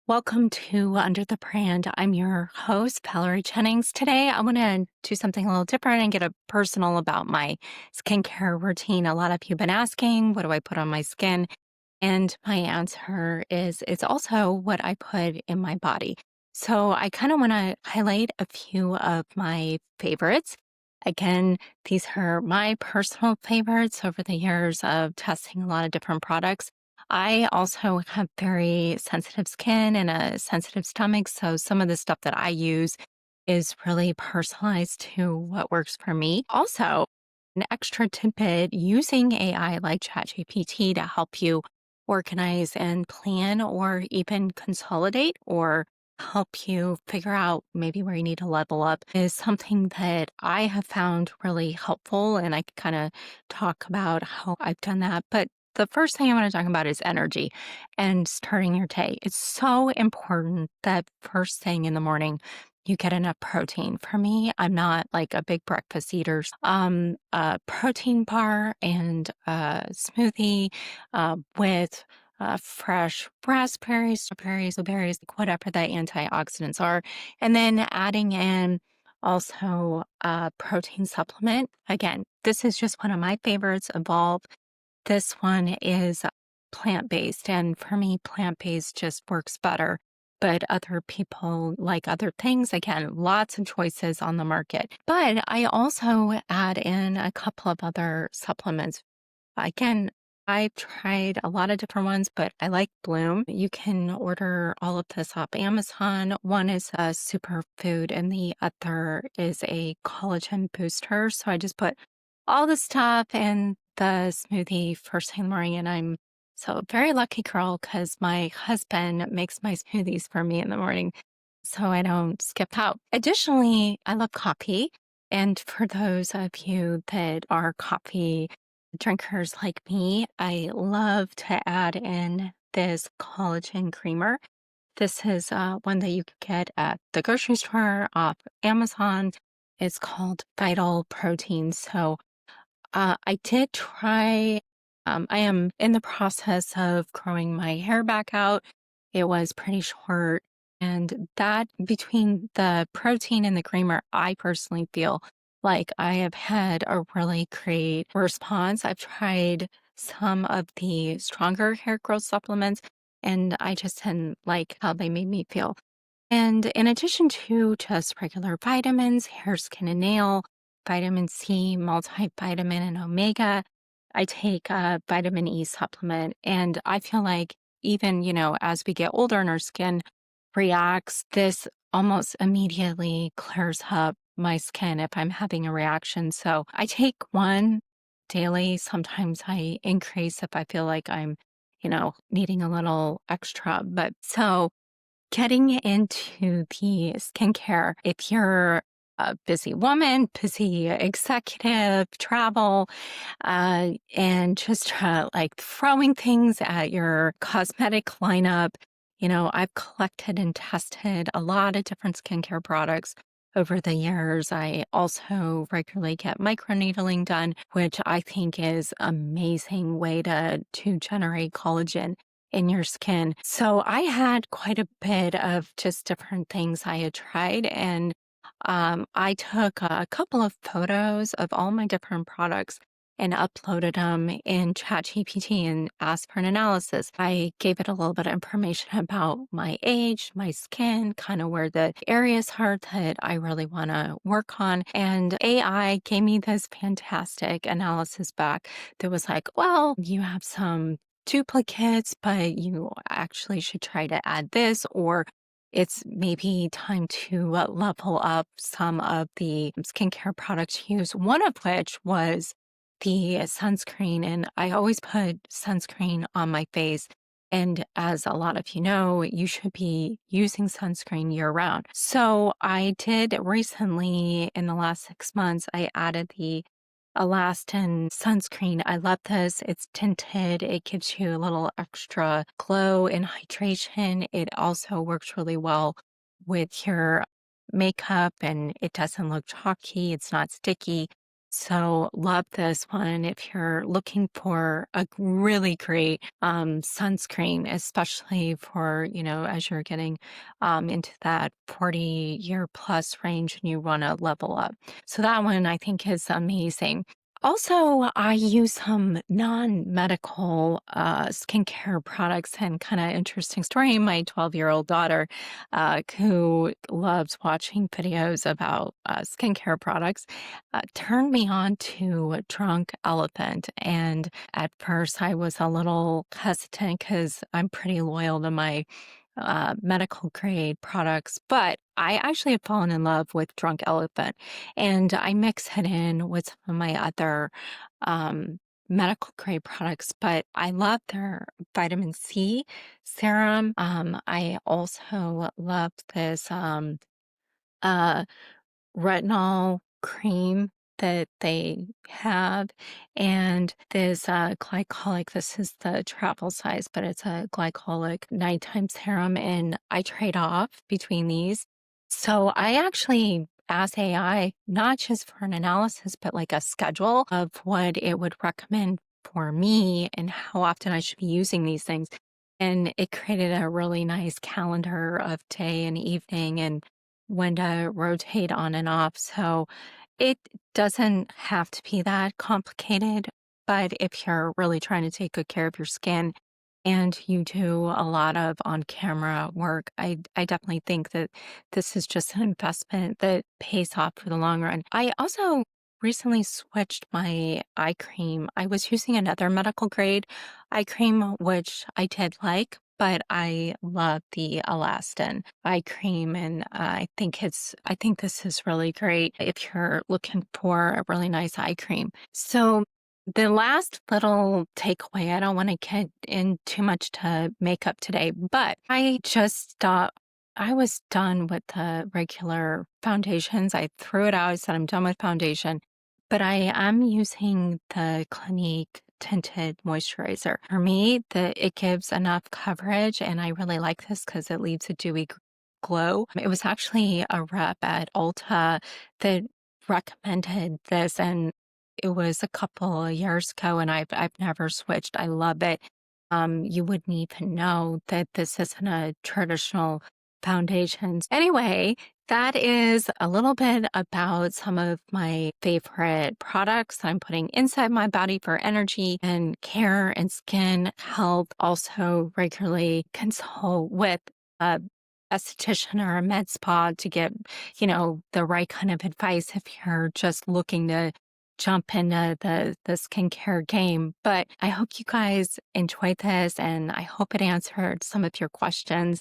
Welcome to Under the Brand. I'm your host, Valerie Jennings. Today, I want to do something a little different and get a personal about my skincare routine. A lot of you have been asking, what do I put on my skin? And my answer is it's also what I put in my body. So I kind of want to highlight a few of my favorites. Again, these are my personal favorites over the years of testing a lot of different products. I also have very sensitive skin and a sensitive stomach. So some of the stuff that I use is really personalized to what works for me. Also, an extra tidbit using AI like ChatGPT to help you organize and plan or even consolidate or help you figure out maybe where you need to level up is something that I have found really helpful. And I can kind of talk about how I've done that. But the first thing I want to talk about is energy and starting your day. It's so important that first thing in the morning, you get enough protein. For me, I'm not like a big breakfast eater. A protein bar and a smoothie with fresh raspberries, strawberries, blueberries, like whatever the antioxidants are. And then adding in also a protein supplement. Again, this is just one of my favorites, Evolve. This one is plant-based, and for me, plant-based just works better. But other people like other things. Again, lots of choices on the market. But I also add in a couple of other supplements. Again, I've tried a lot of different ones, but I like Bloom. You can order all of this off Amazon. One is a superfood, and the other is a collagen booster. So I just put all the stuff in the smoothie first thing in the morning, and I'm so very lucky girl because my husband makes my smoothies for me in the morning, so I don't skip out. Additionally, I love coffee. And for those of you that are coffee drinkers like me, I love to add in this collagen creamer. This is one that you can get at the grocery store off Amazon. It's called Vital Protein. So I did try, I am in the process of growing my hair back out. It was pretty short. And that between the protein and the creamer, I personally feel like I have had a really great response. I've tried some of the stronger hair growth supplements, and I just didn't like how they made me feel. And in addition to just regular vitamins, hair, skin, and nail, vitamin C, multivitamin, and omega, I take a vitamin E supplement. And I feel like even, as we get older and our skin reacts, this almost immediately clears up my skin if I'm having a reaction. So I take one daily. Sometimes I increase if I feel like I'm, needing a little extra. But so getting into the skincare, if you're a busy woman, busy executive, travel, and just like throwing things at your cosmetic lineup, I've collected and tested a lot of different skincare products over the years. I also regularly get microneedling done, which I think is amazing way to generate collagen in your skin. So I had quite a bit of just different things I had tried. And I took a couple of photos of all my different products and uploaded them in ChatGPT and asked for an analysis. I gave it a little bit of information about my age, my skin, kind of where the areas are that I really want to work on. And AI gave me this fantastic analysis back that was like, well, you have some duplicates, but you actually should try to add this, or it's maybe time to level up some of the skincare products used, one of which was the sunscreen. And I always put sunscreen on my face. And as a lot of you know, you should be using sunscreen year round. So I did recently, in the last 6 months, I added the Alastin sunscreen. I love this. It's tinted. It gives you a little extra glow and hydration. It also works really well with your makeup and it doesn't look chalky. It's not sticky. So love this one if you're looking for a really great sunscreen, especially for, as you're getting into that 40-year plus range and you want to level up. So that one I think is amazing. Also, I use some non-medical skincare products, and kind of interesting story. My 12-year-old daughter, who loves watching videos about skincare products, turned me on to Drunk Elephant. And at first, I was a little hesitant because I'm pretty loyal to my medical grade products, but I actually have fallen in love with Drunk Elephant, and I mix it in with some of my other um, medical grade products. But I love their vitamin C serum. I also love this uh, retinol cream that they have, and this glycolic. This is the travel size, but it's a glycolic nighttime serum, and I trade off between these. So I actually asked AI not just for an analysis, but like a schedule of what it would recommend for me and how often I should be using these things. And it created a really nice calendar of day and evening and when to rotate on and off. So it doesn't have to be that complicated, but if you're really trying to take good care of your skin and you do a lot of on-camera work, I definitely think that this is just an investment that pays off for the long run. I also recently switched my eye cream. I was using another medical grade eye cream, which I did like, but I love the Elastin eye cream, and I think this is really great if you're looking for a really nice eye cream. So the last little takeaway, I don't want to get in too much to makeup today, but I was done with the regular foundations. I threw it out. I said, I'm done with foundation, but I am using the Clinique tinted moisturizer. For me, it gives enough coverage, and I really like this because it leaves a dewy glow. It was actually a rep at Ulta that recommended this, and it was a couple of years ago, and I've never switched. I love it. You wouldn't even know that this isn't a traditional foundations. Anyway, that is a little bit about some of my favorite products that I'm putting inside my body for energy and care and skin health. Also, regularly consult with a esthetician or a med spa to get, the right kind of advice if you're just looking to jump into the skincare game. But I hope you guys enjoyed this, and I hope it answered some of your questions.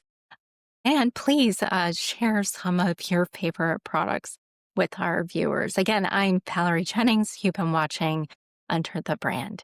And please share some of your favorite products with our viewers. Again, I'm Valerie Jennings. You've been watching Under the Brand.